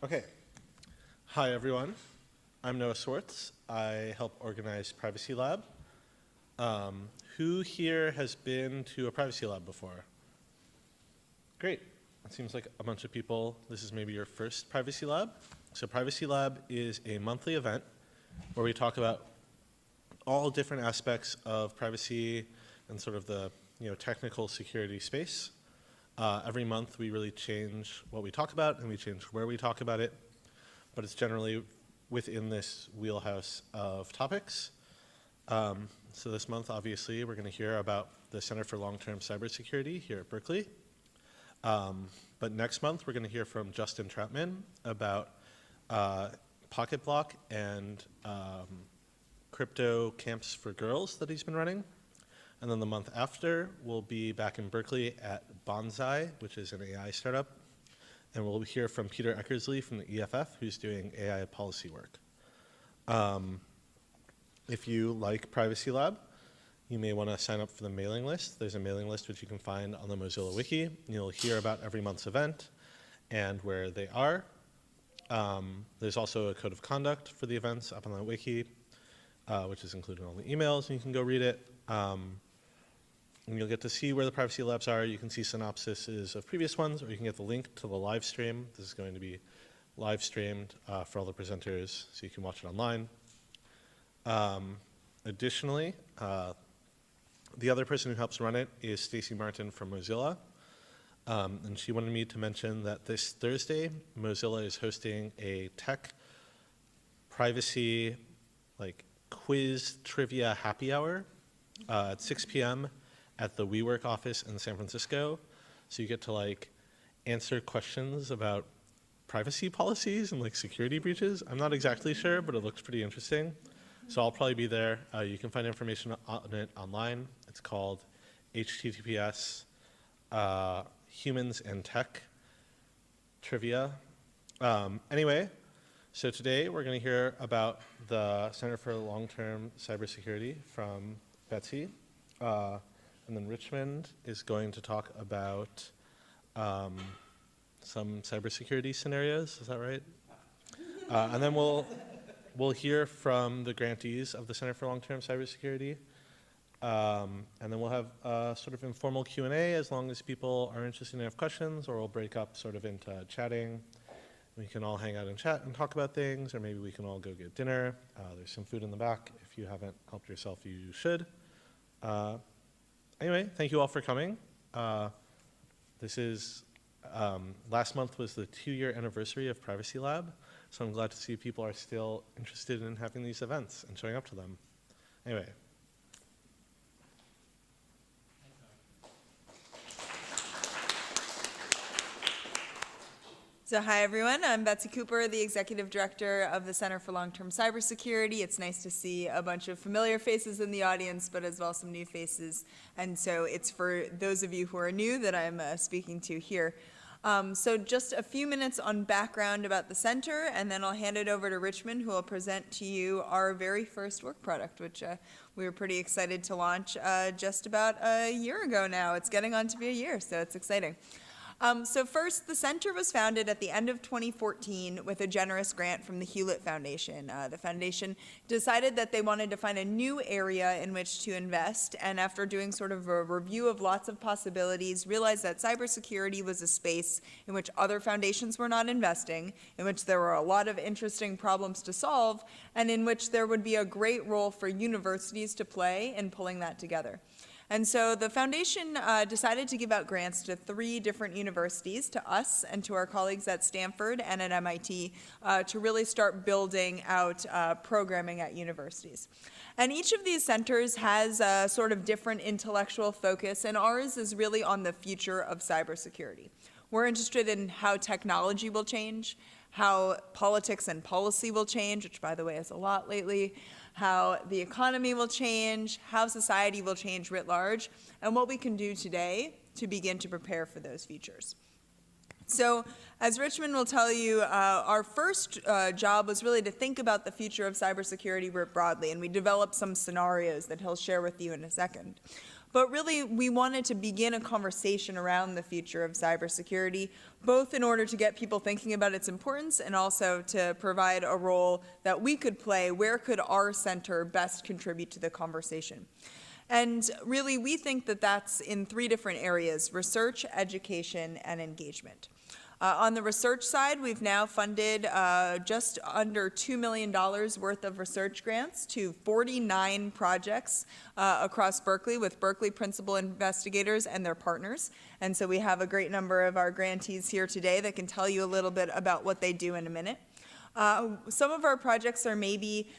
Okay. Hi, everyone. I'm Noah Swartz. I help organize Privacy Lab. Who here has been to a Privacy Lab before? Great. It seems like a bunch of people. This is maybe your first Privacy Lab. So Privacy Lab is a monthly event where we talk about all different aspects of privacy and sort of the technical security space. Every month we really change what we talk about and we change where we talk about it, but it's generally within this wheelhouse of topics. So this month, obviously, we're going to hear about the Center for Long-Term Cybersecurity here at Berkeley. But next month, we're going to hear from Justin Troutman about Pocket Block and crypto camps for girls that he's been running. And then the month after, we'll be back in Berkeley at Bonsai, which is an AI startup. And we'll hear from Peter Eckersley from the EFF, who's doing AI policy work. If you like Privacy Lab, you may want to sign up for the mailing list. There's a mailing list which you can find on the Mozilla Wiki. You'll hear about every month's event and where they are. There's also a code of conduct for the events up on the Wiki, which is included in all the emails, and you can go read it. And you'll get to see where the Privacy Labs are. You can see synopsises of previous ones, or you can get the link to the live stream. This is going to be live streamed for all the presenters, so you can watch it online. Additionally, the other person who helps run it is Stacy Martin from Mozilla. And she wanted me to mention that this Thursday, Mozilla is hosting a tech privacy quiz trivia happy hour at 6 p.m. at the WeWork office in San Francisco. So you get to answer questions about privacy policies and security breaches. I'm not exactly sure, but it looks pretty interesting. So I'll probably be there. You can find information on it online. It's called HTTPS Humans and Tech Trivia. Anyway, so today we're going to hear about the Center for Long-Term Cybersecurity from Betsy. And then Richmond is going to talk about some cybersecurity scenarios. Is that right? And then we'll hear from the grantees of the Center for Long-Term Cybersecurity. And then we'll have a sort of informal Q&A as long as people are interested and have questions, or we'll break up sort of into chatting. We can all hang out and chat and talk about things, or maybe we can all go get dinner. There's some food in the back. If you haven't helped yourself, you should. Anyway, thank you all for coming. This is, last month was the 2-year anniversary of Privacy Lab, so I'm glad to see people are still interested in having these events and showing up to them. Anyway. So hi, everyone. I'm Betsy Cooper, the Executive Director of the Center for Long-Term Cybersecurity. It's nice to see a bunch of familiar faces in the audience, but as well some new faces. And so it's for those of you who are new that I'm speaking to here. So just a few minutes on background about the center, and then I'll hand it over to Richmond, who will present to you our very first work product, which we were pretty excited to launch just about a year ago now. It's getting on to be a year, so it's exciting. So first, the center was founded at the end of 2014 with a generous grant from the Hewlett Foundation. The foundation decided that they wanted to find a new area in which to invest, and after doing sort of a review of lots of possibilities, realized that cybersecurity was a space in which other foundations were not investing, in which there were a lot of interesting problems to solve, and in which there would be a great role for universities to play in pulling that together. And so the foundation decided to give out grants to 3 different universities, to us and to our colleagues at Stanford and at MIT, to really start building out programming at universities. And each of these centers has a sort of different intellectual focus, and ours is really on the future of cybersecurity. We're interested in how technology will change, how politics and policy will change, which by the way is a lot lately, how the economy will change, how society will change writ large, and what we can do today to begin to prepare for those futures. So, as Richmond will tell you, our first job was really to think about the future of cybersecurity broadly, and we developed some scenarios that he'll share with you in a second. But really, we wanted to begin a conversation around the future of cybersecurity, both in order to get people thinking about its importance and also to provide a role that we could play. Where could our center best contribute to the conversation? And really, we think that that's in 3 different areas: research, education, and engagement. On the research side, we've now funded just under $2 million worth of research grants to 49 projects across Berkeley with Berkeley principal investigators and their partners. And so we have a great number of our grantees here today that can tell you a little bit about what they do in a minute. Some of our projects are maybe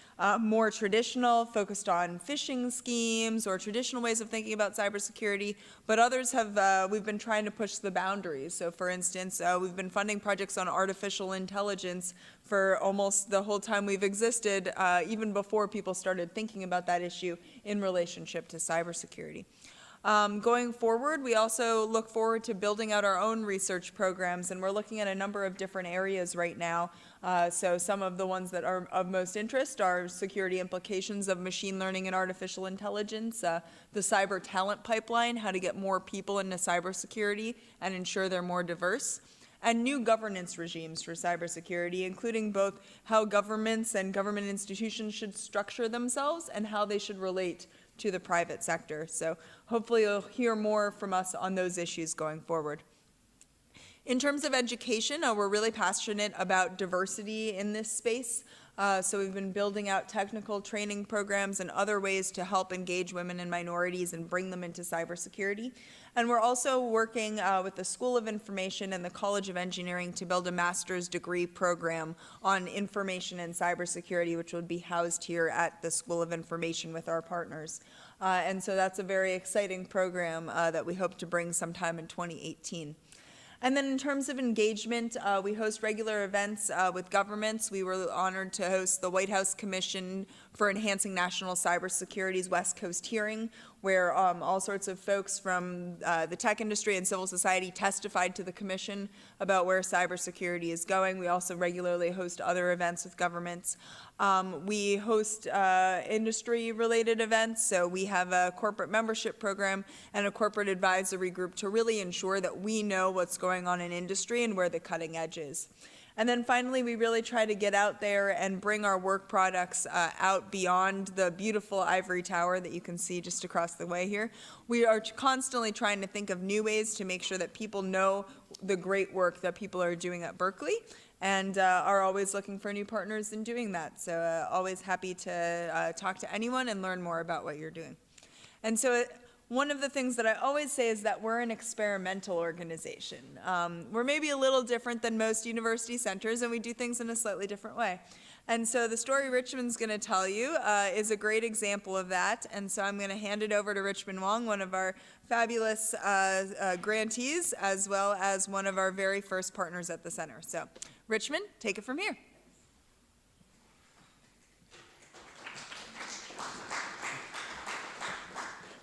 more traditional, focused on phishing schemes or traditional ways of thinking about cybersecurity, but others have, we've been trying to push the boundaries. So for instance, we've been funding projects on artificial intelligence for almost the whole time we've existed, even before people started thinking about that issue in relationship to cybersecurity. Going forward, we also look forward to building out our own research programs, and we're looking at a number of different areas right now. So some of the ones that are of most interest are security implications of machine learning and artificial intelligence, the cyber talent pipeline, how to get more people into cybersecurity and ensure they're more diverse, and new governance regimes for cybersecurity, including both how governments and government institutions should structure themselves and how they should relate to the private sector. So hopefully you'll hear more from us on those issues going forward. In terms of education, we're really passionate about diversity in this space. So we've been building out technical training programs and other ways to help engage women and minorities and bring them into cybersecurity. And we're also working with the School of Information and the College of Engineering to build a master's degree program on information and cybersecurity, which would be housed here at the School of Information with our partners. And so that's a very exciting program that we hope to bring sometime in 2018. And then in terms of engagement, we host regular events with governments. We were honored to host the White House Commission for Enhancing National Cybersecurity's West Coast hearing, where all sorts of folks from the tech industry and civil society testified to the commission about where cybersecurity is going. We also regularly host other events with governments. We host industry-related events, so we have a corporate membership program and a corporate advisory group to really ensure that we know what's going on in industry and where the cutting edge is. And then finally, we really try to get out there and bring our work products out beyond the beautiful ivory tower that you can see just across the way here. We are constantly trying to think of new ways to make sure that people know the great work that people are doing at Berkeley, and are always looking for new partners in doing that. So always happy to talk to anyone and learn more about what you're doing. And so one of the things that I always say is that we're an experimental organization. We're maybe a little different than most university centers, and we do things in a slightly different way. And so the story Richmond's going to tell you is a great example of that. And so I'm going to hand it over to Richmond Long, one of our fabulous grantees, as well as one of our very first partners at the center. So Richmond, take it from here.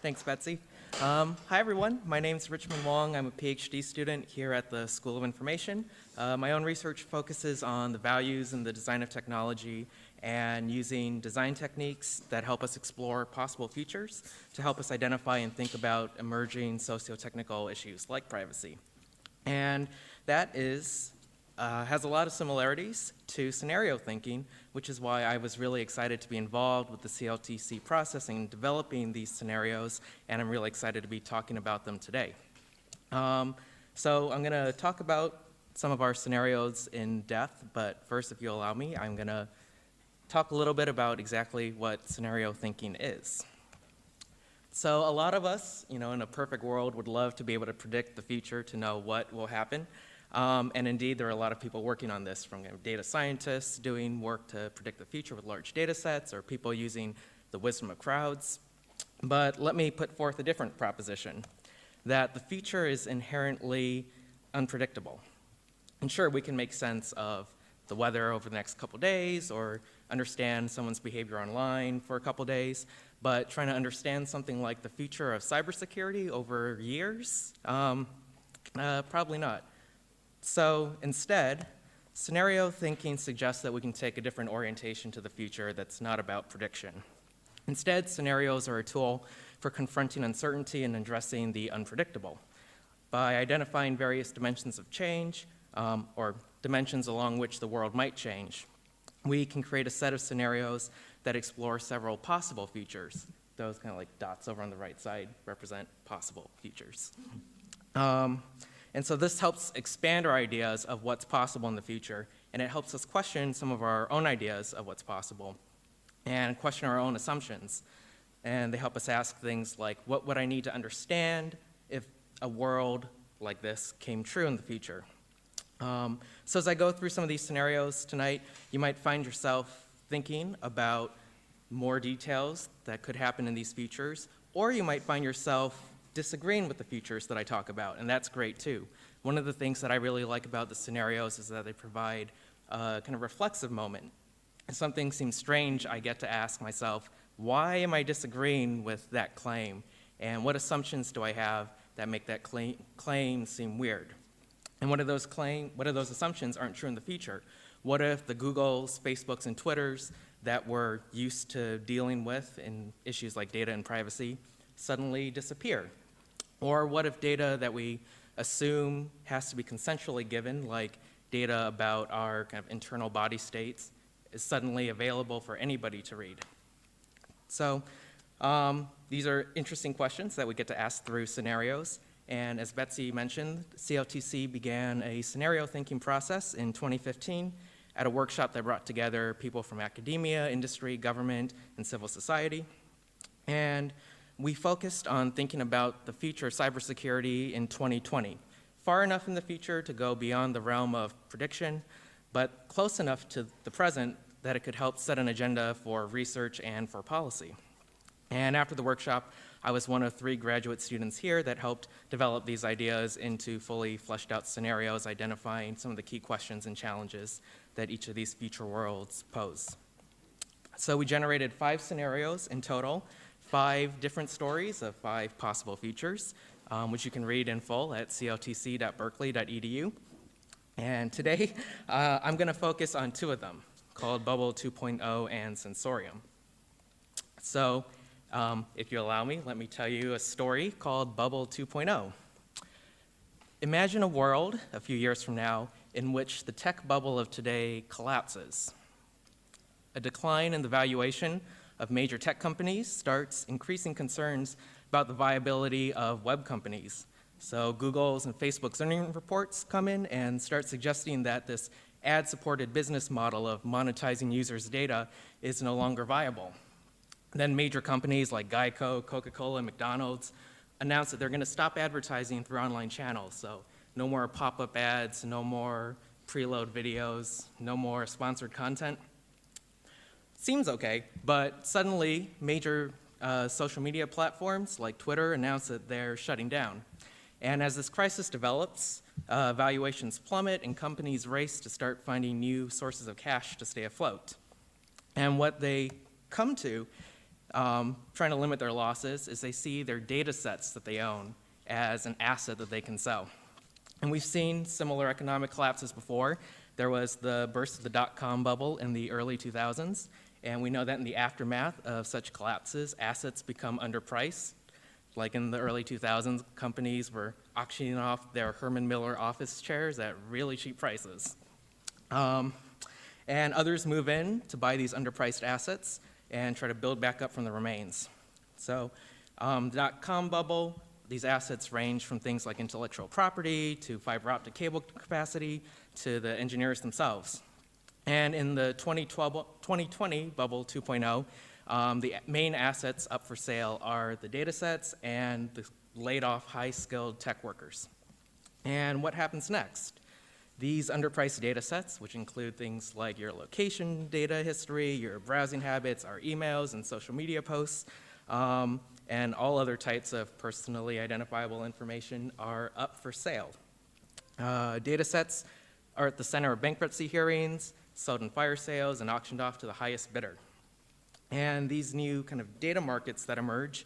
Thanks, Betsy. Hi, everyone. My name is Richmond Long. I'm a PhD student here at the School of Information. My own research focuses on the values and the design of technology and using design techniques that help us explore possible futures to help us identify and think about emerging socio-technical issues like privacy. And that has a lot of similarities to scenario thinking, which is why I was really excited to be involved with the CLTC process and developing these scenarios, and I'm really excited to be talking about them today. So I'm going to talk about some of our scenarios in depth, but first, if you'll allow me, I'm going to talk a little bit about exactly what scenario thinking is. So a lot of us, in a perfect world, would love to be able to predict the future, to know what will happen. And indeed, there are a lot of people working on this, from data scientists doing work to predict the future with large data sets, or people using the wisdom of crowds. But let me put forth a different proposition, that the future is inherently unpredictable. And sure, we can make sense of the weather over the next couple days, or understand someone's behavior online for a couple days, but trying to understand something like the future of cybersecurity over years, probably not. So instead, scenario thinking suggests that we can take a different orientation to the future that's not about prediction. Instead, scenarios are a tool for confronting uncertainty and addressing the unpredictable. By identifying various dimensions of change, or dimensions along which the world might change, we can create a set of scenarios that explore several possible futures. Those kind of like dots over on the right side represent possible futures. And so this helps expand our ideas of what's possible in the future, and it helps us question some of our own ideas of what's possible and question our own assumptions. And they help us ask things like, what would I need to understand if a world like this came true in the future? So as I go through some of these scenarios tonight, you might find yourself thinking about more details that could happen in these futures, or you might find yourself disagreeing with the futures that I talk about, and that's great too. One of the things that I really like about the scenarios is that they provide a kind of reflexive moment. If something seems strange, I get to ask myself, why am I disagreeing with that claim? And what assumptions do I have that make that claim seem weird? And what of those assumptions aren't true in the future? What if the Googles, Facebooks, and Twitters that we're used to dealing with in issues like data and privacy suddenly disappear? Or what if data that we assume has to be consensually given, like data about our kind of internal body states, is suddenly available for anybody to read? So these are interesting questions that we get to ask through scenarios. And as Betsy mentioned, CLTC began a scenario thinking process in 2015 at a workshop that brought together people from academia, industry, government, and civil society. And we focused on thinking about the future of cybersecurity in 2020, far enough in the future to go beyond the realm of prediction, but close enough to the present that it could help set an agenda for research and for policy. And after the workshop, I was one of 3 graduate students here that helped develop these ideas into fully fleshed out scenarios, identifying some of the key questions and challenges that each of these future worlds pose. So we generated 5 scenarios in total, 5 different stories of 5 possible futures, which you can read in full at cltc.berkeley.edu. And today, I'm going to focus on 2 of them, called Bubble 2.0 and Sensorium. So if you allow me, let me tell you a story called Bubble 2.0. Imagine a world a few years from now in which the tech bubble of today collapses. A decline in the valuation of major tech companies starts increasing concerns about the viability of web companies. So Google's and Facebook's earnings reports come in and start suggesting that this ad-supported business model of monetizing users' data is no longer viable. Then major companies like Geico, Coca-Cola, and McDonald's announced that they're going to stop advertising through online channels. So no more pop-up ads, no more preload videos, no more sponsored content. Seems okay, but suddenly major social media platforms like Twitter announced that they're shutting down. And as this crisis develops, valuations plummet and companies race to start finding new sources of cash to stay afloat. And what they come to, trying to limit their losses, is they see their data sets that they own as an asset that they can sell. And we've seen similar economic collapses before. There was the burst of the dot-com bubble in the early 2000s, and we know that in the aftermath of such collapses, assets become underpriced. Like in the early 2000s, companies were auctioning off their Herman Miller office chairs at really cheap prices. And others move in to buy these underpriced assets and try to build back up from the remains. So the dot-com bubble, these assets range from things like intellectual property to fiber optic cable capacity to the engineers themselves. And in the 2020 bubble 2.0, the main assets up for sale are the data sets and the laid off high-skilled tech workers. And what happens next? These underpriced data sets, which include things like your location data history, your browsing habits, our emails and social media posts, and all other types of personally identifiable information, are up for sale. Data sets are at the center of bankruptcy hearings, sold in fire sales, and auctioned off to the highest bidder. And these new kind of data markets that emerge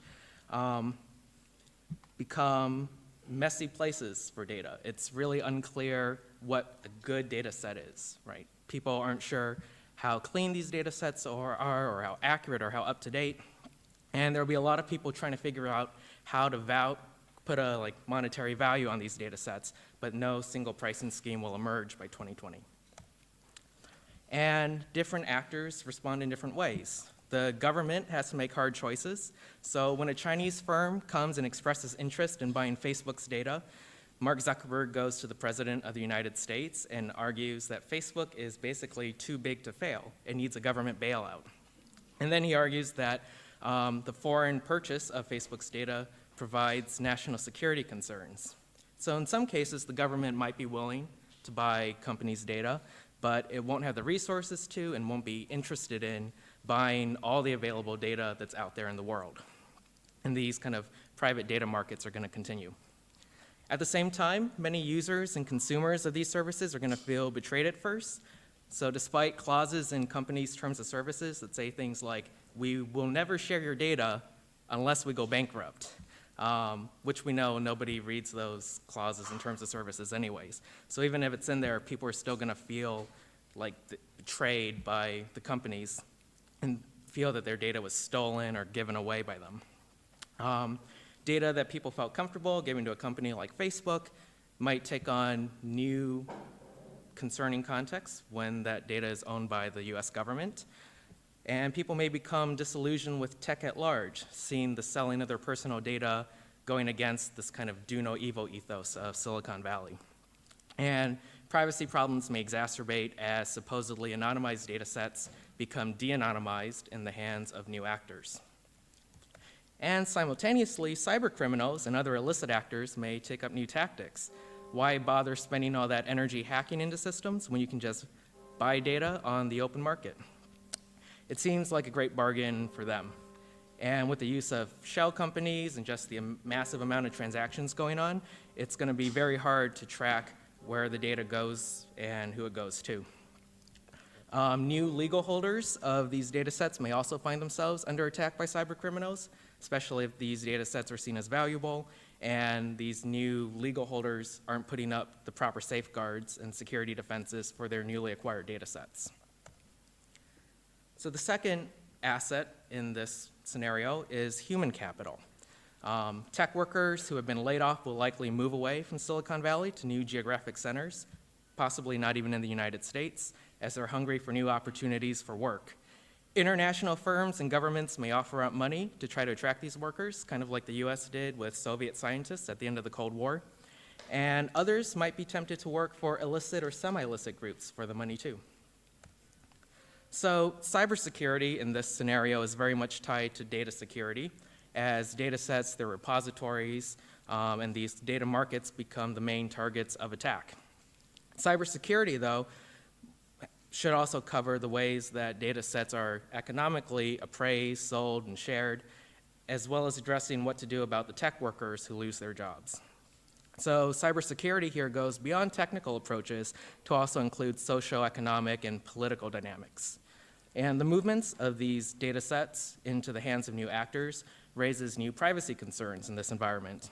become messy places for data. It's really unclear what a good data set is, right? People aren't sure how clean these data sets are, or how accurate or how up to date. And there'll be a lot of people trying to figure out how to put a monetary value on these data sets, but no single pricing scheme will emerge by 2020. And different actors respond in different ways. The government has to make hard choices. So when a Chinese firm comes and expresses interest in buying Facebook's data, Mark Zuckerberg goes to the President of the United States and argues that Facebook is basically too big to fail. It needs a government bailout. And then he argues that the foreign purchase of Facebook's data provides national security concerns. So in some cases, the government might be willing to buy companies' data, but it won't have the resources to and won't be interested in buying all the available data that's out there in the world. And these kind of private data markets are going to continue. At the same time, many users and consumers of these services are going to feel betrayed at first. So despite clauses in companies' terms of services that say things like, we will never share your data unless we go bankrupt, which we know nobody reads those clauses in terms of services anyways. So even if it's in there, people are still going to feel like betrayed by the companies and feel that their data was stolen or given away by them. Data that people felt comfortable giving to a company like Facebook might take on new concerning contexts when that data is owned by the US government. And people may become disillusioned with tech at large, seeing the selling of their personal data going against this kind of do no evil ethos of Silicon Valley. And privacy problems may exacerbate as supposedly anonymized data sets become de-anonymized in the hands of new actors. And simultaneously, cybercriminals and other illicit actors may take up new tactics. Why bother spending all that energy hacking into systems when you can just buy data on the open market? It seems like a great bargain for them. And with the use of shell companies and just the massive amount of transactions going on, it's going to be very hard to track where the data goes and who it goes to. New legal holders of these data sets may also find themselves under attack by cybercriminals, especially if these data sets are seen as valuable and these new legal holders aren't putting up the proper safeguards and security defenses for their newly acquired data sets. So the second asset in this scenario is human capital. Tech workers who have been laid off will likely move away from Silicon Valley to new geographic centers, possibly not even in the United States, as they're hungry for new opportunities for work. International firms and governments may offer up money to try to attract these workers, kind of like the US did with Soviet scientists at the end of the Cold War. And others might be tempted to work for illicit or semi-illicit groups for the money too. So cybersecurity in this scenario is very much tied to data security, as data sets, their repositories, and these data markets become the main targets of attack. Cybersecurity, though, should also cover the ways that data sets are economically appraised, sold, and shared, as well as addressing what to do about the tech workers who lose their jobs. So cybersecurity here goes beyond technical approaches to also include socioeconomic and political dynamics. And the movements of these data sets into the hands of new actors raises new privacy concerns in this environment.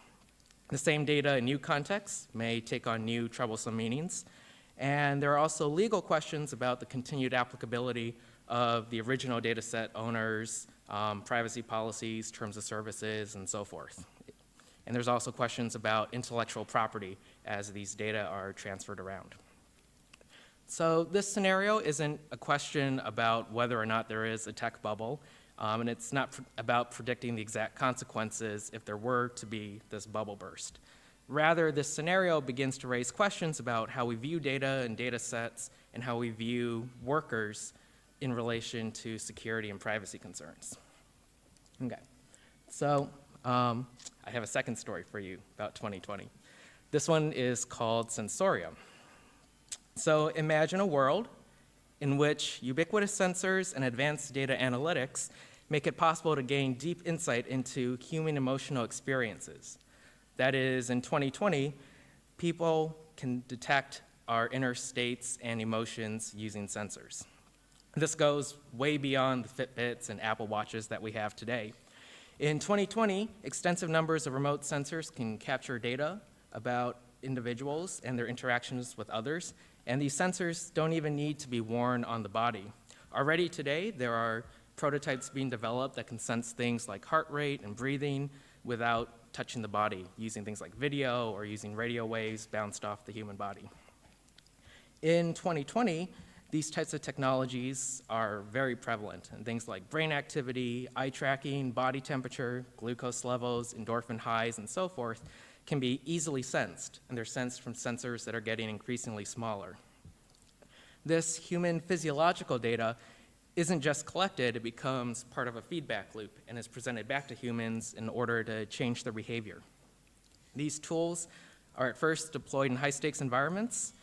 The same data in new contexts may take on new troublesome meanings. And there are also legal questions about the continued applicability of the original data set owners, privacy policies, terms of services, and so forth. And there's also questions about intellectual property as these data are transferred around. So this scenario isn't a question about whether or not there is a tech bubble, and it's not about predicting the exact consequences if there were to be this bubble burst. Rather, this scenario begins to raise questions about how we view data and data sets and how we view workers in relation to security and privacy concerns. Okay, so I have a second story for you about 2020. This one is called Sensorial. So imagine a world in which ubiquitous sensors and advanced data analytics make it possible to gain deep insight into human emotional experiences. That is, in 2020, people can detect our inner states and emotions using sensors. This goes way beyond the Fitbits and Apple Watches that we have today. In 2020, extensive numbers of remote sensors can capture data about individuals and their interactions with others, and these sensors don't even need to be worn on the body. Already today, there are prototypes being developed that can sense things like heart rate and breathing without touching the body, using things like video or using radio waves bounced off the human body. In 2020, these types of technologies are very prevalent, and things like brain activity, eye tracking, body temperature, glucose levels, endorphin highs, and so forth can be easily sensed, and they're sensed from sensors that are getting increasingly smaller. This human physiological data isn't just collected, it becomes part of a feedback loop and is presented back to humans in order to change their behavior. These tools are at first deployed in high-stakes environments.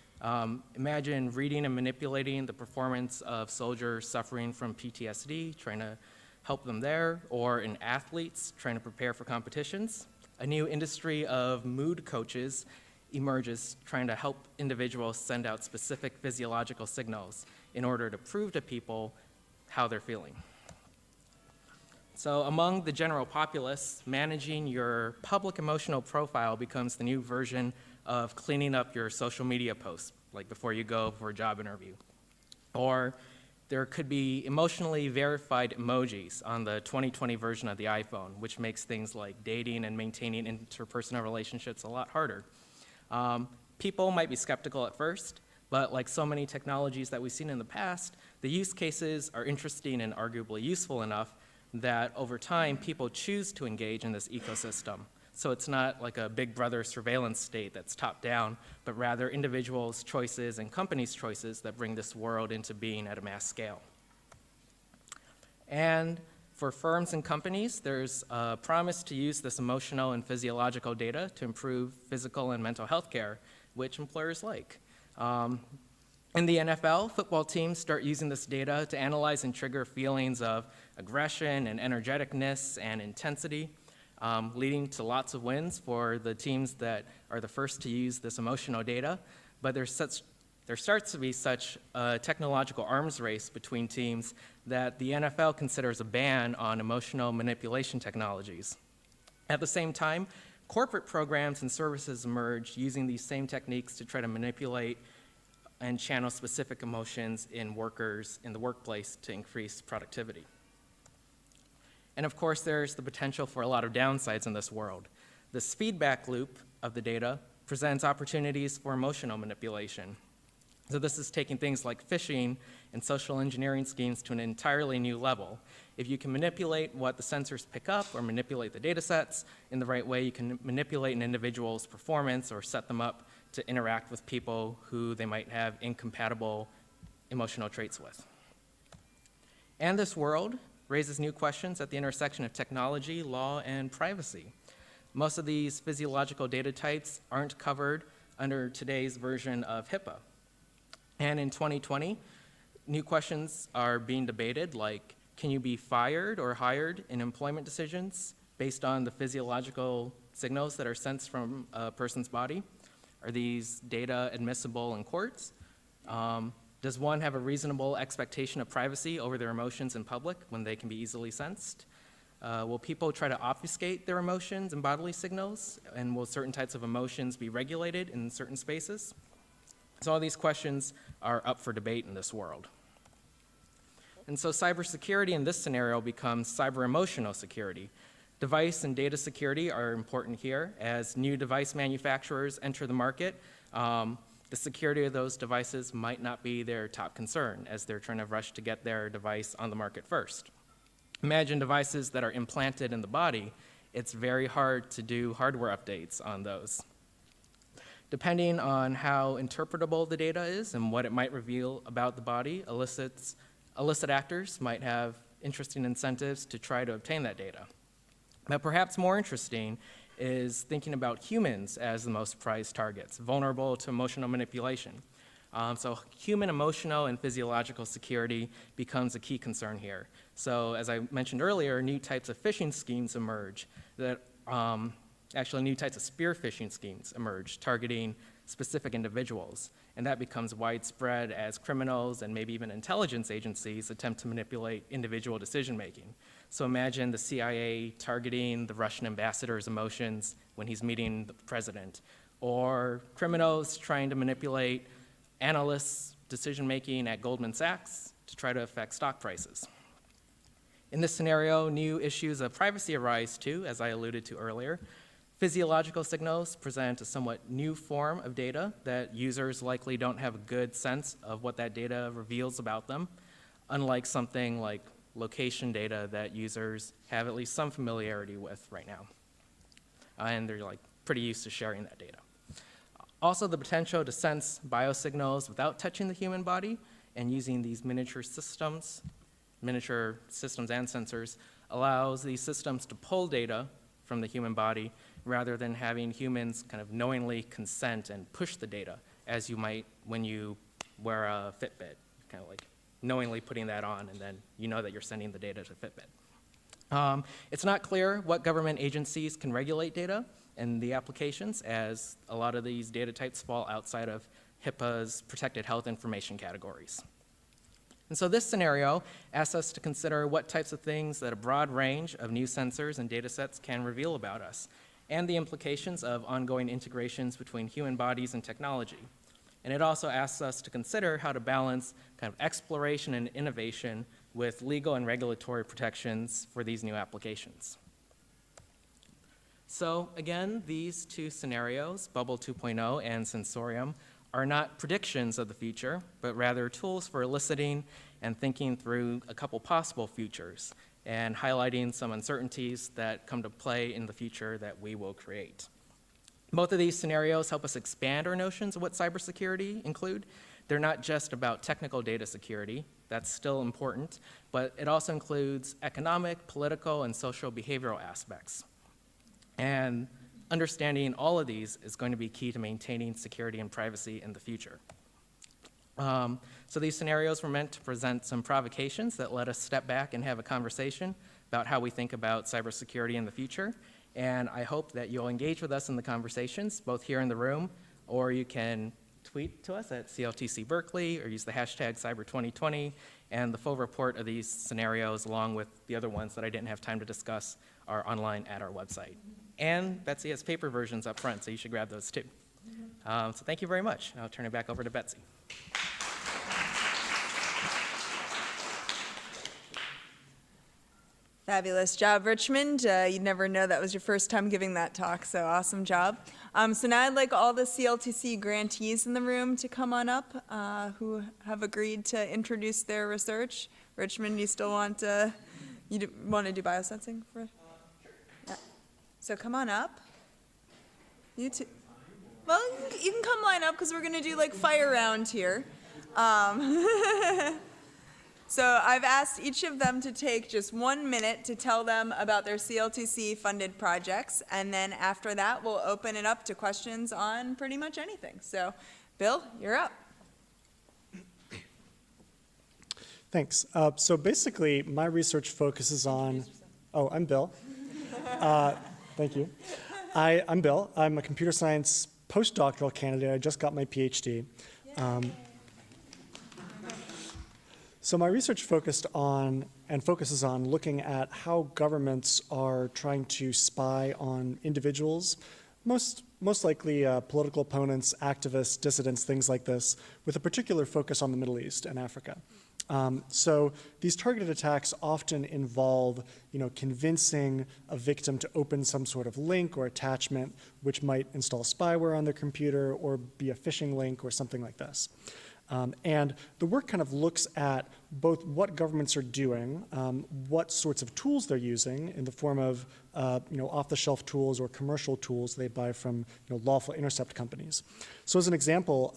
Imagine reading and manipulating the performance of soldiers suffering from PTSD, trying to help them there, or in athletes trying to prepare for competitions. A new industry of mood coaches emerges, trying to help individuals send out specific physiological signals in order to prove to people how they're feeling. So among the general populace, managing your public emotional profile becomes the new version of cleaning up your social media posts, like before you go for a job interview. Or there could be emotionally verified emojis on the 2020 version of the iPhone, which makes things like dating and maintaining interpersonal relationships a lot harder. People might be skeptical at first, but like so many technologies that we've seen in the past, the use cases are interesting and arguably useful enough that over time, people choose to engage in this ecosystem. So it's not like a big brother surveillance state that's top down, but rather individuals' choices and companies' choices that bring this world into being at a mass scale. And for firms and companies, there's a promise to use this emotional and physiological data to improve physical and mental health care, which employers like. In the NFL, football teams start using this data to analyze and trigger feelings of aggression and energeticness and intensity, leading to lots of wins for the teams that are the first to use this emotional data. But there starts to be such a technological arms race between teams that the NFL considers a ban on emotional manipulation technologies. At the same time, corporate programs and services emerge using these same techniques to try to manipulate and channel specific emotions in workers in the workplace to increase productivity. And of course, there's the potential for a lot of downsides in this world. This feedback loop of the data presents opportunities for emotional manipulation. So this is taking things like phishing and social engineering schemes to an entirely new level. If you can manipulate what the sensors pick up or manipulate the data sets in the right way, you can manipulate an individual's performance or set them up to interact with people who they might have incompatible emotional traits with. And this world raises new questions at the intersection of technology, law, and privacy. Most of these physiological data types aren't covered under today's version of HIPAA. And in 2020, new questions are being debated, like, can you be fired or hired in employment decisions based on the physiological signals that are sensed from a person's body? Are these data admissible in courts? Does one have a reasonable expectation of privacy over their emotions in public when they can be easily sensed? Will people try to obfuscate their emotions and bodily signals? And will certain types of emotions be regulated in certain spaces? So all these questions are up for debate in this world. And so cybersecurity in this scenario becomes cyber-emotional security. Device and data security are important here. As new device manufacturers enter the market, the security of those devices might not be their top concern as they're trying to rush to get their device on the market first. Imagine devices that are implanted in the body. It's very hard to do hardware updates on those. Depending on how interpretable the data is and what it might reveal about the body, illicit actors might have interesting incentives to try to obtain that data. But perhaps more interesting is thinking about humans as the most prized targets, vulnerable to emotional manipulation. So human emotional and physiological security becomes a key concern here. So as I mentioned earlier, new types of phishing schemes emerge that actually new types of spear phishing schemes emerge targeting specific individuals. And that becomes widespread as criminals and maybe even intelligence agencies attempt to manipulate individual decision-making. So imagine the CIA targeting the Russian ambassador's emotions when he's meeting the president, or criminals trying to manipulate analysts' decision-making at Goldman Sachs to try to affect stock prices. In this scenario, new issues of privacy arise too, as I alluded to earlier. Physiological signals present a somewhat new form of data that users likely don't have a good sense of what that data reveals about them, unlike something like location data that users have at least some familiarity with right now. And they're pretty used to sharing that data. Also, the potential to sense biosignals without touching the human body and using these miniature systems and sensors allows these systems to pull data from the human body rather than having humans kind of knowingly consent and push the data, as you might when you wear a Fitbit, kind of like knowingly putting that on, and then you know that you're sending the data to Fitbit. It's not clear what government agencies can regulate data and the applications, as a lot of these data types fall outside of HIPAA's protected health information categories. And so this scenario asks us to consider what types of things that a broad range of new sensors and data sets can reveal about us, and the implications of ongoing integrations between human bodies and technology. And it also asks us to consider how to balance kind of exploration and innovation with legal and regulatory protections for these new applications. So again, these two scenarios, Bubble 2.0 and Sensorium, are not predictions of the future, but rather tools for eliciting and thinking through a couple possible futures and highlighting some uncertainties that come to play in the future that we will create. Both of these scenarios help us expand our notions of what cybersecurity include. They're not just about technical data security, that's still important, but it also includes economic, political, and social behavioral aspects. And understanding all of these is going to be key to maintaining security and privacy in the future. So these scenarios were meant to present some provocations that let us step back and have a conversation about how we think about cybersecurity in the future. And I hope that you'll engage with us in the conversations, both here in the room, or you can tweet to us at CLTC Berkeley, or use the hashtag Cyber2020, and the full report of these scenarios, along with the other ones that I didn't have time to discuss, are online at our website. And Betsy has paper versions up front, so you should grab those too. So thank you very much. I'll turn it back over to Betsy. Fabulous job, Richmond. You'd never know that was your first time giving that talk, so awesome job. So now I'd like all the CLTC grantees in the room to come on up who have agreed to introduce their research. Richmond, you still want to, want to do biosensing? Yeah. So come on up. You two. Well, you can come line up because we're going to do like fire round here. So I've asked each of them to take just 1 minute to tell them about their CLTC-funded projects, and then after that, we'll open it up to questions on pretty much anything. So, Bill, you're up. Thanks. So basically, my research focuses on... Oh, I'm Bill. Thank you. I'm Bill. I'm a computer science postdoctoral candidate. I just got my PhD. So my research focuses on looking at how governments are trying to spy on individuals, most likely political opponents, activists, dissidents, things like this, with a particular focus on the Middle East and Africa. So these targeted attacks often involve, convincing a victim to open some sort of link or attachment, which might install spyware on their computer or be a phishing link or something like this. And the work kind of looks at both what governments are doing, what sorts of tools they're using in the form of off-the-shelf tools or commercial tools they buy from lawful intercept companies. So as an example,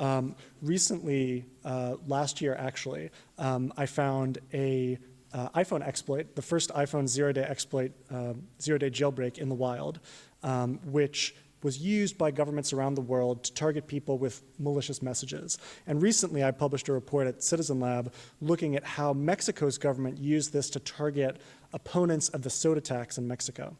recently, last year actually, I found a iPhone exploit, the first iPhone zero-day exploit, zero-day jailbreak in the wild, which was used by governments around the world to target people with malicious messages. And recently I published a report at Citizen Lab looking at how Mexico's government used this to target opponents of the soda tax in Mexico.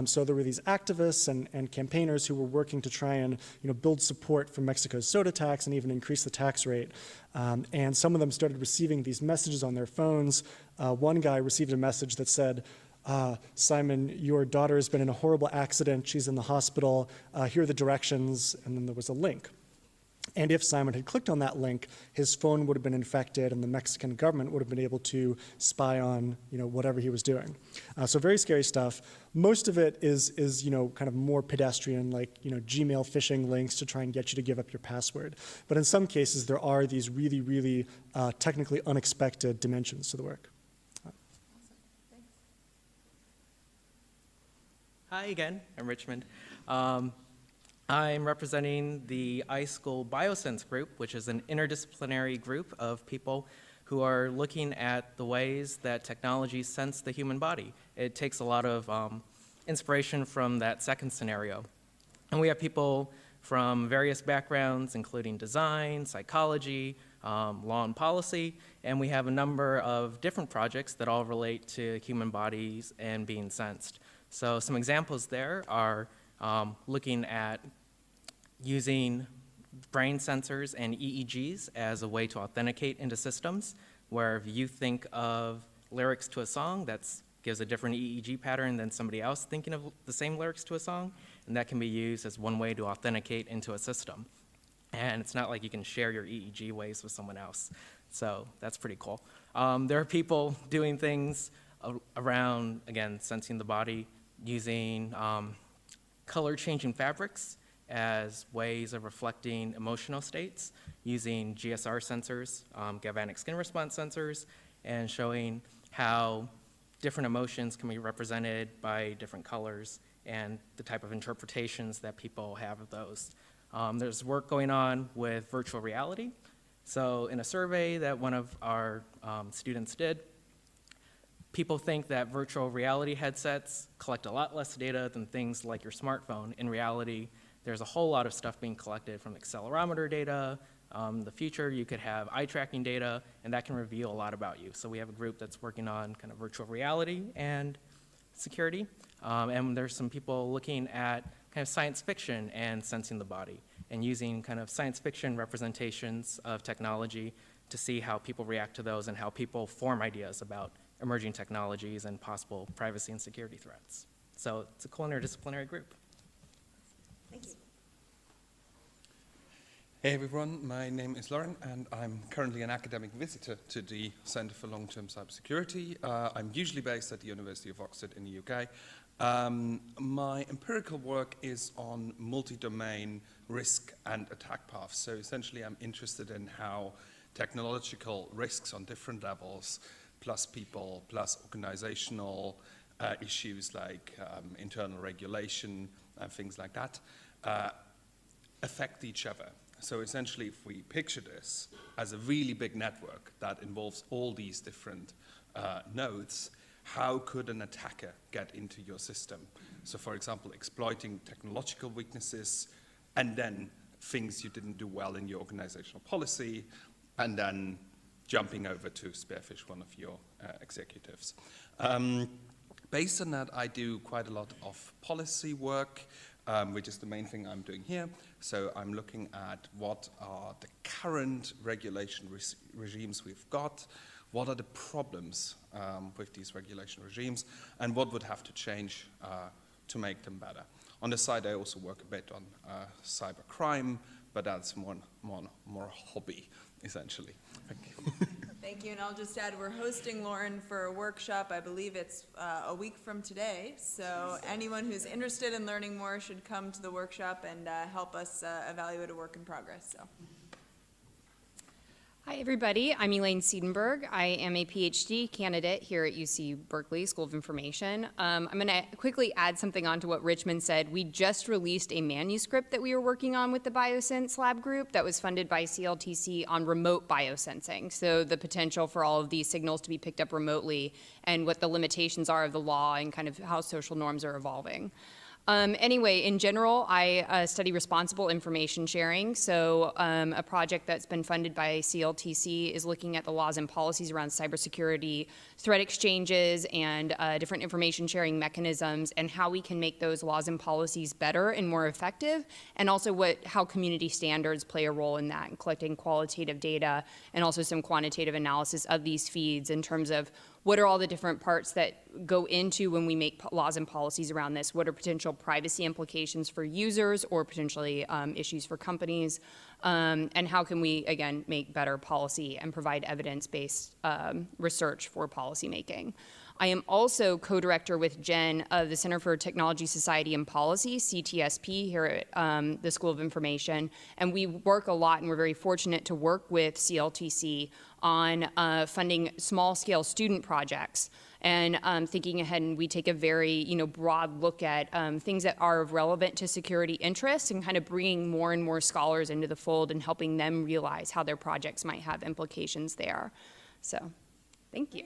So there were these activists and campaigners who were working to try and build support for Mexico's soda tax and even increase the tax rate. And some of them started receiving these messages on their phones. One guy received a message that said, Simon, your daughter has been in a horrible accident. She's in the hospital. Here are the directions. And then there was a link. And if Simon had clicked on that link, his phone would have been infected, and the Mexican government would have been able to spy on, whatever he was doing. So very scary stuff. Most of it is kind of more pedestrian, like Gmail phishing links to try and get you to give up your password. But in some cases, there are these really, really technically unexpected dimensions to the work. Hi again, I'm Richmond. I'm representing the iSchool Biosense group, which is an interdisciplinary group of people who are looking at the ways that technology sense the human body. It takes a lot of inspiration from that second scenario. And we have people from various backgrounds, including design, psychology, law and policy, and we have a number of different projects that all relate to human bodies and being sensed. So some examples there are looking at using brain sensors and EEGs as a way to authenticate into systems, where if you think of lyrics to a song, that gives a different EEG pattern than somebody else thinking of the same lyrics to a song, and that can be used as one way to authenticate into a system. And it's not like you can share your EEG waves with someone else. So that's pretty cool. There are people doing things around, again, sensing the body, using color-changing fabrics as ways of reflecting emotional states, using GSR sensors, galvanic skin response sensors, and showing how different emotions can be represented by different colors and the type of interpretations that people have of those. There's work going on with virtual reality. So in a survey that one of our students did, people think that virtual reality headsets collect a lot less data than things like your smartphone. In reality, there's a whole lot of stuff being collected from accelerometer data. In the future, you could have eye tracking data, and that can reveal a lot about you. So we have a group that's working on kind of virtual reality and security. And there's some people looking at kind of science fiction and sensing the body, and using kind of science fiction representations of technology to see how people react to those and how people form ideas about emerging technologies and possible privacy and security threats. So it's a cool interdisciplinary group. Thank you. Hey everyone, my name is Lauren, and I'm currently an academic visitor to the Center for Long-Term Cybersecurity. I'm usually based at the University of Oxford in the UK. My empirical work is on multi-domain risk and attack paths. So essentially I'm interested in how technological risks on different levels, plus people, plus organizational issues like internal regulation and things like that, affect each other. So essentially, if we picture this as a really big network that involves all these different nodes, how could an attacker get into your system? So for example, exploiting technological weaknesses, and then things you didn't do well in your organizational policy, and then jumping over to spearfish one of your executives. Based on that, I do quite a lot of policy work, which is the main thing I'm doing here. So I'm looking at what are the current regulation regimes we've got, what are the problems with these regulation regimes, and what would have to change to make them better. On the side, I also work a bit on cyber crime, but that's more hobby, essentially. Thank you. Thank you, and I'll just add, we're hosting Lauren for a workshop. I believe it's a week from today, so anyone who's interested in learning more should come to the workshop and help us evaluate a work in progress. So. Hi, everybody. I'm Elaine Siedenberg. I am a PhD candidate here at UC Berkeley School of Information. I'm going to quickly add something on to what Richmond said. We just released a manuscript that we were working on with the Biosense Lab group that was funded by CLTC on remote biosensing. So the potential for all of these signals to be picked up remotely and what the limitations are of the law and kind of how social norms are evolving. Anyway, in general, I study responsible information sharing. So a project that's been funded by CLTC is looking at the laws and policies around cybersecurity, threat exchanges, and different information sharing mechanisms, and how we can make those laws and policies better and more effective, and also how community standards play a role in that, and collecting qualitative data, and also some quantitative analysis of these feeds in terms of what are all the different parts that go into when we make laws and policies around this? What are potential privacy implications for users or potentially issues for companies, and how can we, again, make better policy and provide evidence-based research for policymaking. I am also co-director with Jen of the Center for Technology, Society, and Policy, CTSP, here at the School of Information. And we work a lot, and we're very fortunate to work with CLTC on funding small-scale student projects. And thinking ahead, and we take a very broad look at things that are relevant to security interests and kind of bringing more and more scholars into the fold and helping them realize how their projects might have implications there. So, thank you.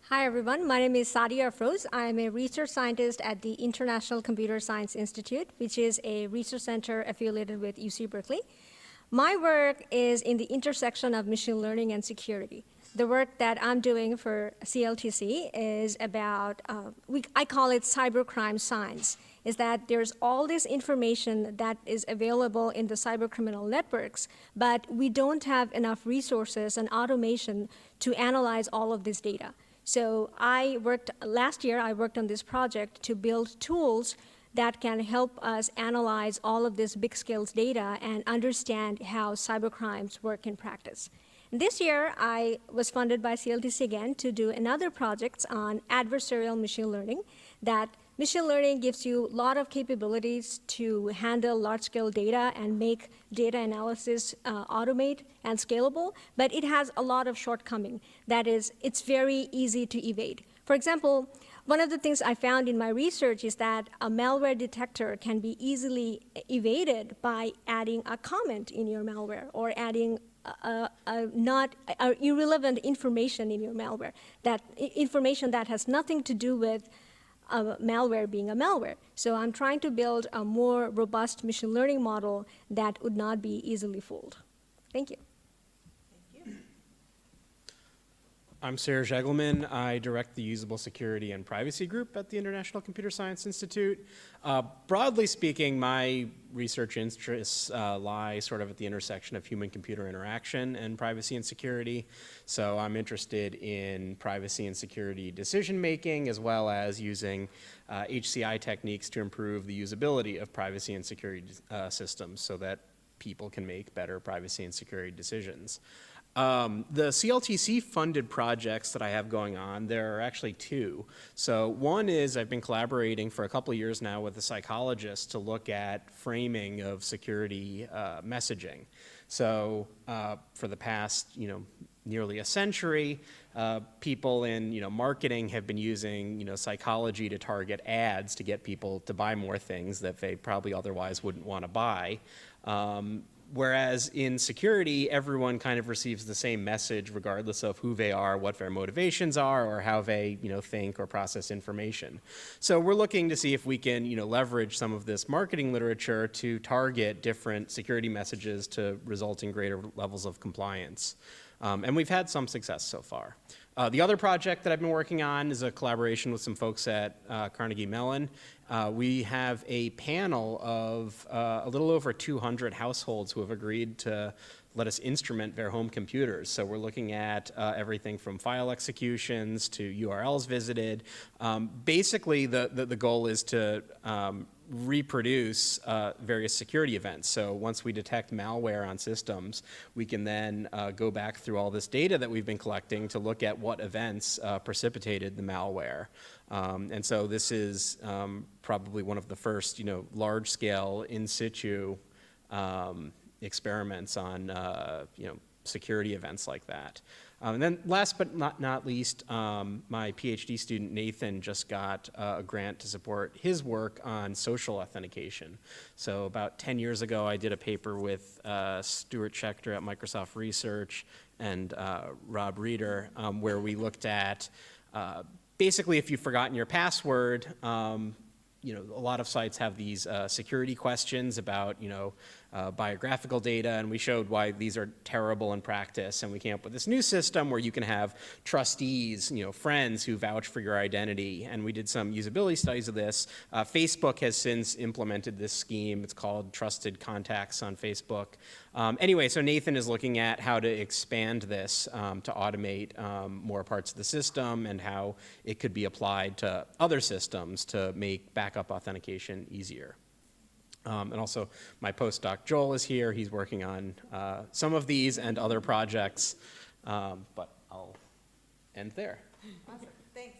Hi, everyone. My name is Satya. I am a research scientist at the International Computer Science Institute, which is a research center affiliated with UC Berkeley. My work is in the intersection of machine learning and security. The work that I'm doing for CLTC is about, I call it cybercrime science, is that there's all this information that is available in the cybercriminal networks, but we don't have enough resources and automation to analyze all of this data. So last year I worked on this project to build tools that can help us analyze all of this big scale data and understand how cybercrimes work in practice. And this year I was funded by CLTC again to do another project on adversarial machine learning. That machine learning gives you a lot of capabilities to handle large scale data and make data analysis automate and scalable, but it has a lot of shortcoming. That is, it's very easy to evade. For example, one of the things I found in my research is that a malware detector can be easily evaded by adding a comment in your malware or adding irrelevant information in your malware, that information that has nothing to do with malware being a malware. So I'm trying to build a more robust machine learning model that would not be easily fooled. Thank you. I'm Serge Egelman. I direct the Usable Security and Privacy Group at the International Computer Science Institute. Broadly speaking, my research interests lie sort of at the intersection of human-computer interaction and privacy and security. So I'm interested in privacy and security decision-making, as well as using HCI techniques to improve the usability of privacy and security systems so that people can make better privacy and security decisions. The CLTC funded projects that I have going on, there are actually two. So one is I've been collaborating for a couple of years now with a psychologist to look at framing of security messaging. So for the past, nearly a century, people in, marketing have been using, psychology to target ads to get people to buy more things that they probably otherwise wouldn't want to buy. Whereas in security, everyone kind of receives the same message regardless of who they are, what their motivations are, or how they think or process information. So we're looking to see if we can leverage some of this marketing literature to target different security messages to result in greater levels of compliance. And we've had some success so far. The other project that I've been working on is a collaboration with some folks at Carnegie Mellon. We have a panel of a little over 200 households who have agreed to let us instrument their home computers. So we're looking at everything from file executions to URLs visited. Basically, the goal is to reproduce various security events. So once we detect malware on systems, we can then go back through all this data that we've been collecting to look at what events precipitated the malware. And so this is probably one of the first, large-scale in situ experiments on, security events like that. And then last but not least, my PhD student Nathan just got a grant to support his work on social authentication. So about 10 years ago, I did a paper with Stuart Schechter at Microsoft Research and Rob Reeder, where we looked at basically if you've forgotten your password, a lot of sites have these security questions about, biographical data, and we showed why these are terrible in practice, and we came up with this new system where you can have trustees, friends who vouch for your identity, and we did some usability studies of this. Facebook has since implemented this scheme. It's called Trusted Contacts on Facebook. Anyway, so Nathan is looking at how to expand this to automate more parts of the system and how it could be applied to other systems to make backup authentication easier. And also, my postdoc Joel is here. He's working on some of these and other projects, but I'll end there. Awesome, thanks.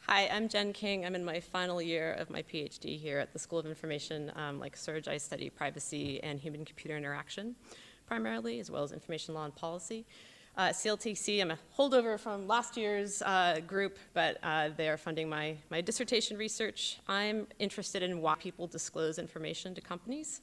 Hi, I'm Jen King. I'm in my final year of my PhD here at the School of Information. Like Serge, I study privacy and human-computer interaction primarily, as well as information law and policy. CLTC, I'm a holdover from last year's group, but they are funding my dissertation research. I'm interested in why people disclose information to companies,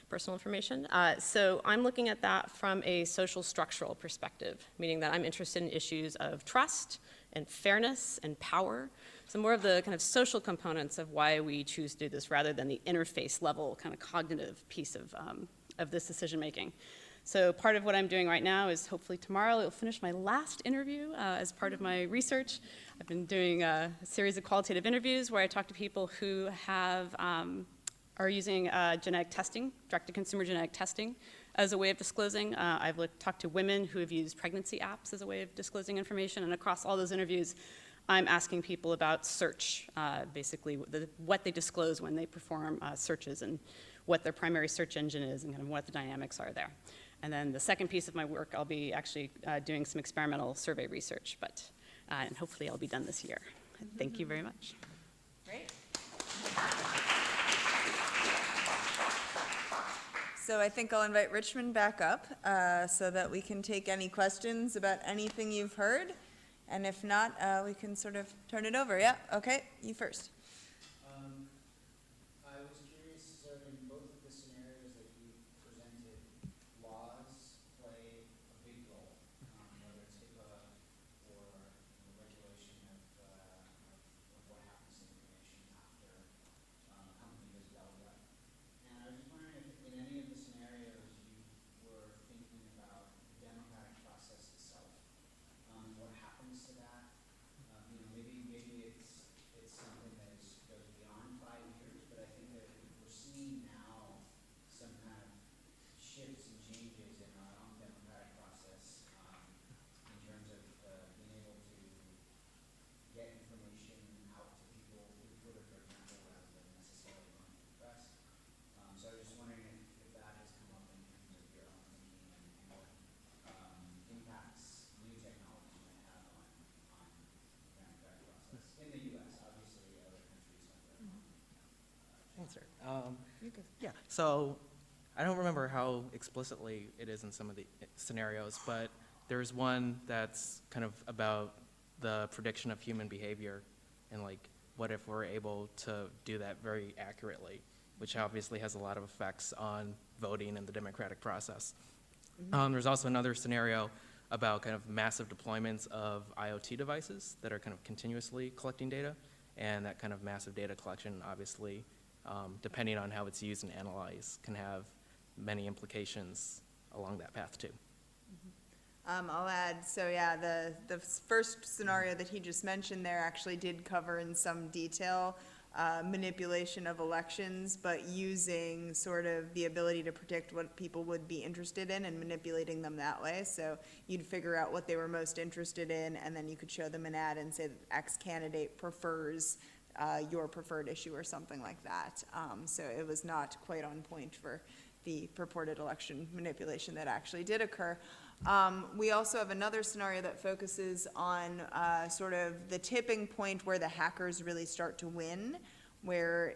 personal information. So I'm looking at that from a social structural perspective, meaning that I'm interested in issues of trust and fairness and power. So more of the kind of social components of why we choose to do this rather than the interface level kind of cognitive piece of this decision making. So part of what I'm doing right now is hopefully tomorrow I'll finish my last interview as part of my research. I've been doing a series of qualitative interviews where I talk to people who are using genetic testing, direct-to-consumer genetic testing, as a way of disclosing. I've talked to women who have used pregnancy apps as a way of disclosing information, and across all those interviews, I'm asking people about search, basically what they disclose when they perform searches and what their primary search engine is and kind of what the dynamics are there. And then the second piece of my work, I'll be actually doing some experimental survey research, and hopefully I'll be done this year. Thank you very much. Great. So I think I'll invite Richmond back up so that we can take any questions about anything you've heard. And if not, we can sort of turn it over. Yeah, okay, you first. I was curious, so in both of the scenarios that you presented, laws play a big role, whether it's HIPAA or the regulation of what happens to information after a company goes belly up. And I was just wondering if in any of the scenarios you were thinking about the democratic process itself, what happens to that? Maybe it's something that goes beyond 5 years, but I think that we're seeing now some kind of shifts and changes in our own democratic process in terms of being able to get information out to people through Twitter, for example, rather than necessarily going to the press. So I was just wondering if that has come up in terms of your own thinking and what impacts new technology might have on the democratic process in the U.S. Obviously, other countries have their own. Answer. Yeah, so I don't remember how explicitly it is in some of the scenarios, but there's one that's kind of about the prediction of human behavior and what if we're able to do that very accurately, which obviously has a lot of effects on voting and the democratic process. There's also another scenario about kind of massive deployments of IoT devices that are kind of continuously collecting data, and that kind of massive data collection obviously, depending on how it's used and analyzed, can have many implications along that path too. I'll add, so yeah, the first scenario that he just mentioned there actually did cover in some detail manipulation of elections, but using sort of the ability to predict what people would be interested in and manipulating them that way. So you'd figure out what they were most interested in, and then you could show them an ad and say that X candidate prefers your preferred issue or something like that. So it was not quite on point for the purported election manipulation that actually did occur. We also have another scenario that focuses on sort of the tipping point where the hackers really start to win, where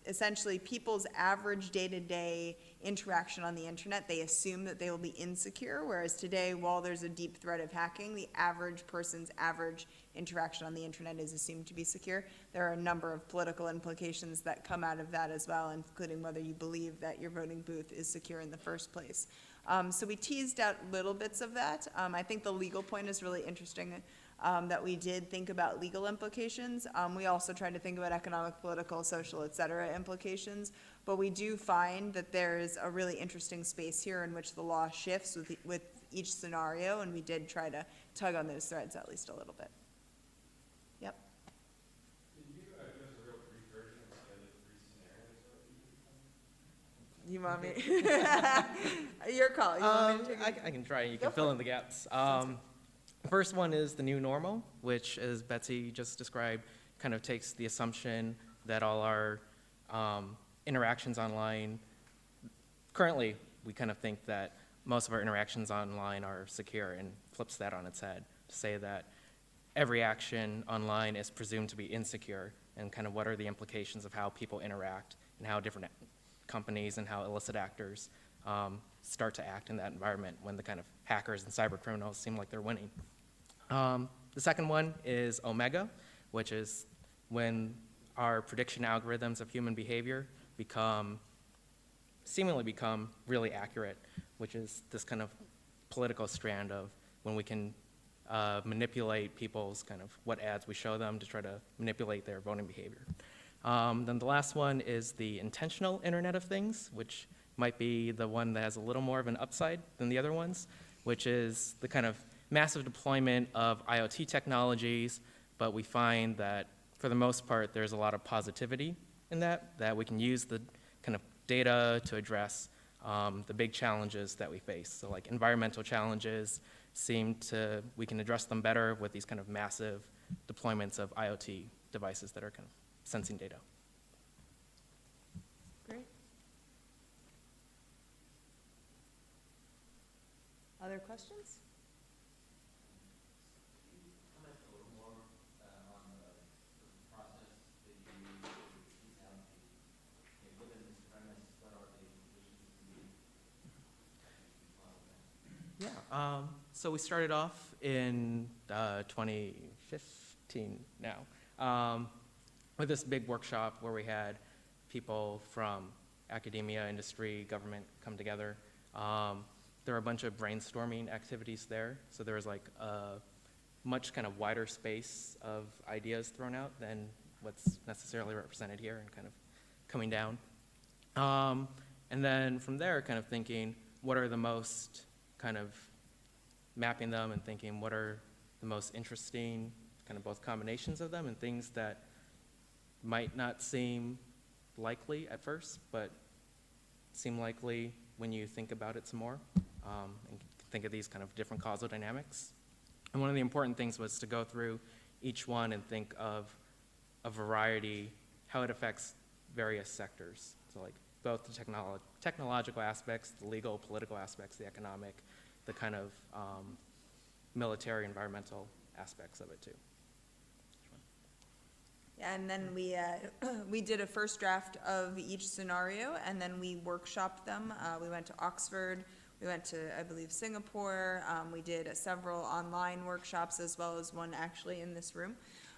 essentially people's average day-to-day interaction on the internet, they assume that they will be insecure, whereas today, while there's a deep threat of hacking, the average person's average interaction on the internet is assumed to be secure. There are a number of political implications that come out of that as well, including whether you believe that your voting booth is secure in the first place. So we teased out little bits of that. I think the legal point is really interesting, that we did think about legal implications. We also tried to think about economic, political, social, et cetera, implications. But we do find that there's a really interesting space here in which the law shifts with each scenario, and we did try to tug on those threads at least a little bit. Yep. Can you give us a real brief version of the other three scenarios? You want me? Your call. You want me to take it? I can try, you Go can for fill it. in the gaps. First one is the new normal, which, as Betsy just described, kind of takes the assumption that all our interactions online, currently, we kind of think that most of our interactions online are secure, and flips that on its head to say that every action online is presumed to be insecure, and kind of what are the implications of how people interact and how different companies and how illicit actors start to act in that environment when the kind of hackers and cyber criminals seem like they're winning. The second one is Omega, which is when our prediction algorithms of human behavior seemingly become really accurate, which is this kind of political strand of when we can manipulate people's kind of what ads we show them to try to manipulate their voting behavior. Then the last one is the intentional Internet of Things, which might be the one that has a little more of an upside than the other ones, which is the kind of massive deployment of IoT technologies, but we find that for the most part there's a lot of positivity in that we can use the kind of data to address the big challenges that we face. So like environmental challenges we can address them better with these kind of massive deployments of IoT devices that are kind of sensing data. Great. Other questions? Comment a little more on the process that you use to tease out given this premise, what are the implications to be? Yeah, so we started off in 2015 now with this big workshop where we had people from academia, industry, government come together. There were a bunch of brainstorming activities there, so there was like a much kind of wider space of ideas thrown out than what's necessarily represented here and kind of coming down. And then from there, kind of thinking, what are the most kind of mapping them and thinking what are the most interesting kind of both combinations of them and things that might not seem likely at first, but seem likely when you think about it some more, and think of these kind of different causal dynamics. And one of the important things was to go through each one and think of a variety, how it affects various sectors. So like both the technological aspects, the legal, political aspects, the economic, the kind of military, environmental aspects of it too. Yeah, and then we did a first draft of each scenario, and then we workshopped them. We went to Oxford, we went to, I believe, Singapore. We did several online workshops as well as one actually in this room.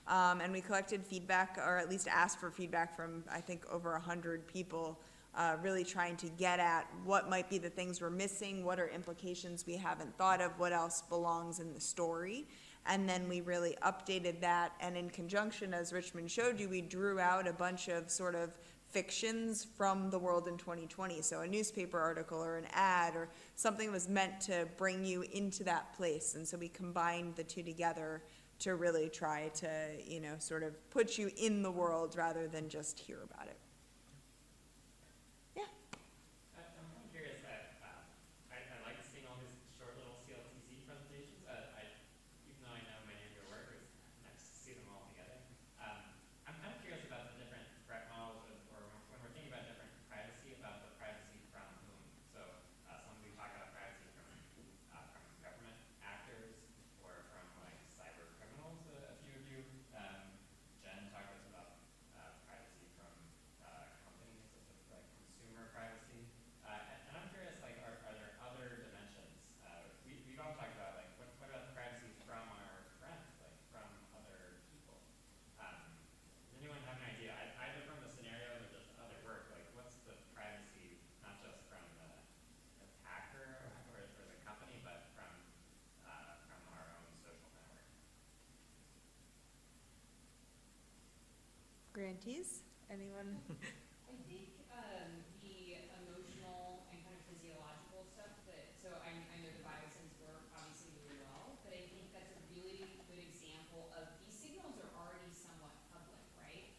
And we collected feedback, or at least asked for feedback from, I think, over 100 people, really trying to get at what might be the things we're missing, what are implications we haven't thought of, what else belongs in the story. And then we really updated that, and in conjunction, as Richmond showed you, we drew out a bunch of sort of fictions from the world in 2020. So a newspaper article or an ad or something was meant to bring you into that place. And so we combined the two together to really try to, sort of put you in the world rather than just hear about it. I'm kind of curious that I like seeing all these short little CLTC presentations. Even though I know many of your work, it's nice to see them all together. I'm kind of curious about the different threat models, or when we're thinking about different privacy, about the privacy from whom. So some we talk about privacy from government actors or from like cyber criminals. A few of you, Jen talked to us about privacy from grantees. Anyone? I think the emotional and kind of physiological stuff so I know the biosense work obviously really well, but I think that's a really good example of these signals are already somewhat public, right?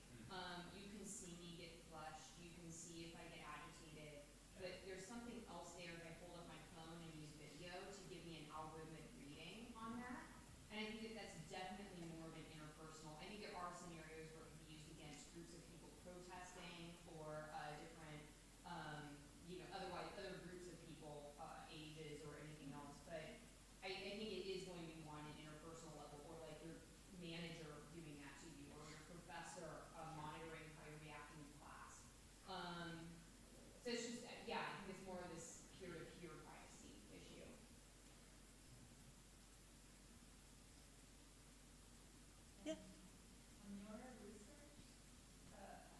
You can see me get flushed, you can see if I get agitated, but there's something else there if I hold up my phone and use video to give me an algorithmic reading on that. And I think that that's definitely more of an interpersonal. I think there are scenarios where it can be used against groups of people protesting or different, otherwise other groups of people, ages or anything else. But I think it is going to be one at interpersonal level, or like your manager doing that to you, or your professor monitoring how you're reacting in class. So it's just, yeah, I think it's more of this peer-to-peer privacy issue. Yeah. On your research,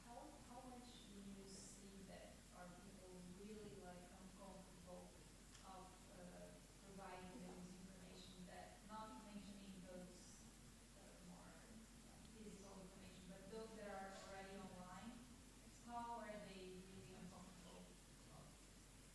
how much do you see that are people really like uncomfortable of providing those information that, not mentioning those more physical information, but those that are already online, how are they really uncomfortable of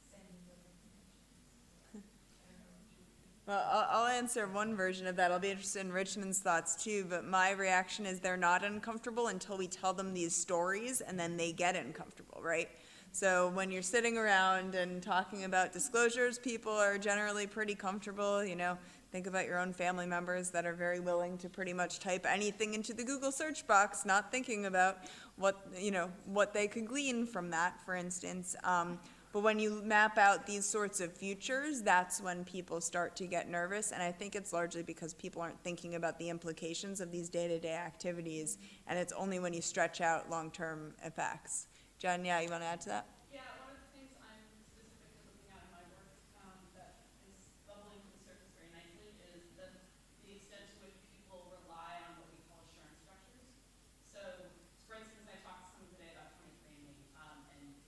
sending those information? I don't know if you Well, I'll answer one version of that. I'll be interested in Richmond's thoughts too, but my reaction is they're not uncomfortable until we tell them these stories, and then they get uncomfortable, right? So when you're sitting around and talking about disclosures, people are generally pretty comfortable, think about your own family members that are very willing to pretty much type anything into the Google search box, not thinking about what they could glean from that, for instance. But when you map out these sorts of futures, that's when people start to get nervous. And I think it's largely because people aren't thinking about the implications of these day-to-day activities. And it's only when you stretch out long-term effects. Jen, yeah, you want to add to that? Yeah, one of the things I'm specifically looking at in my work that is bubbling to the surface very nicely is the extent to which people rely on what we call assurance structures. So, for instance, I talked to someone today about 23andMe, and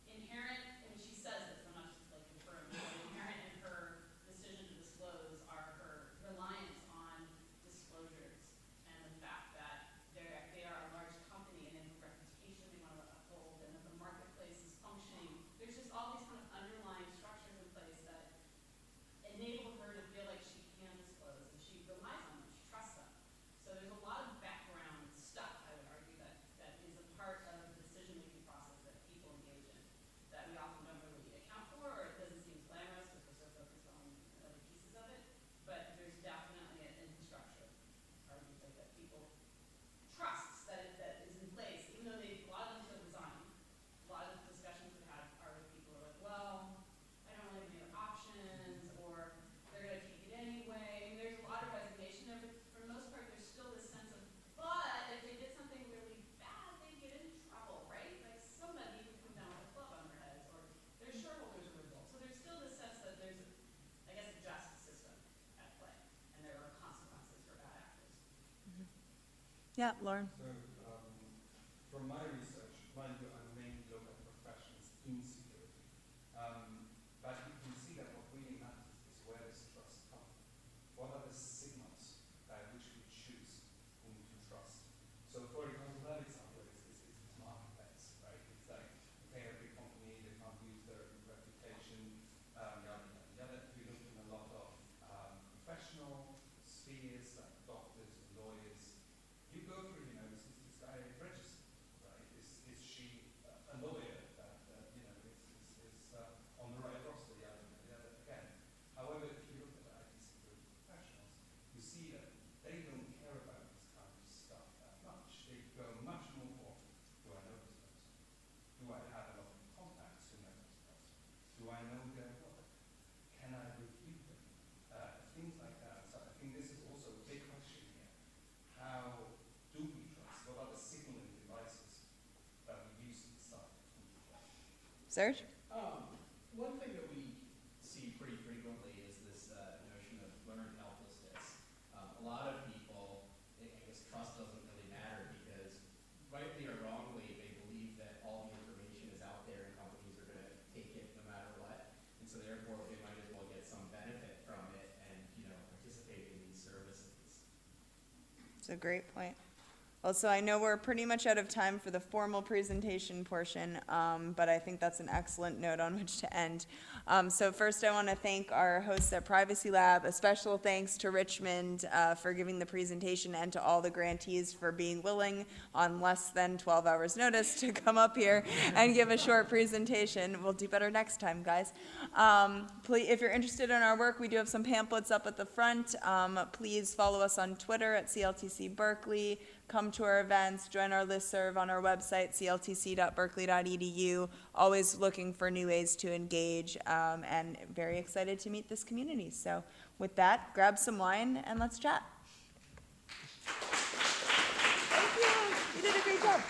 inherent, and she says this, I'm not just like confirming, but inherent in her decision to disclose are her reliance on disclosures and the fact that they are a large company and they have a reputation they want to uphold, and that the marketplace is functioning. There's just all these kind of underlying structures in place that enable her to feel like she can disclose, and she relies on them, she trusts them. So there's a lot of background stuff, I would argue, that is a part of the decision-making process that people engage in that we often don't really account for, or it doesn't seem glamorous because we're so focused on other pieces of it. But there's definitely an infrastructure, arguably, that people trust that is in place, even though a lot of them feel resigned. A lot of the discussions we had are with people who are like, well, I don't really have any other options, or they're going to take it anyway. I mean, there's a lot of resignation there, but for the most part, there's still this sense of, but if they did something really bad, they'd get in trouble, right? Like somebody would come down with a club on their heads, or their shareholders would revolt. So there's still this sense that there's, I guess, a justice system at play, and there are consequences for bad actors. Yeah, Lauren. So, from my research, mind you, I mainly look at professions in security. But you can see that what really matters is where does trust come from? What are the signals by which we choose whom to trust? So, for example, that example is marketplace, right? It's like, okay, every company, they can't use their reputation, yada, yada, yada. We look in a lot of professional spheres, like doctors and lawyers. You go through, is this guy registered, right? Is she a lawyer that, is on the right roster, the other again. However, if you look at the IT security professionals, you see that they don't care about this kind of stuff that much. They go much more for, do I know this person? Do I have a lot of contacts who know this person? Do I know their work? Can I review them? Things like that. So I think this is also a big question here. How do we trust? What are the signaling devices that we use to decide who to trust? Serge? One thing that we see pretty frequently is this notion of learned helplessness. A lot of people, I guess trust doesn't really matter because, rightly or wrongly, they believe that all the information is out there and companies are going to take it no matter what. And so therefore, they might as well get some benefit from it and, participate in these services. It's a great point. Well, so I know we're pretty much out of time for the formal presentation portion, but I think that's an excellent note on which to end. So first, I want to thank our hosts at Privacy Lab. A special thanks to Richmond for giving the presentation, and to all the grantees for being willing on less than 12 hours notice to come up here and give a short presentation. We'll do better next time, guys. Please, if you're interested in our work, we do have some pamphlets up at the front. Please follow us on Twitter at CLTC Berkeley. Come to our events, join our listserv on our website, cltc.berkeley.edu. Always looking for new ways to engage, and very excited to meet this community. So with that, grab some wine and let's chat. Thank you. You did a great job.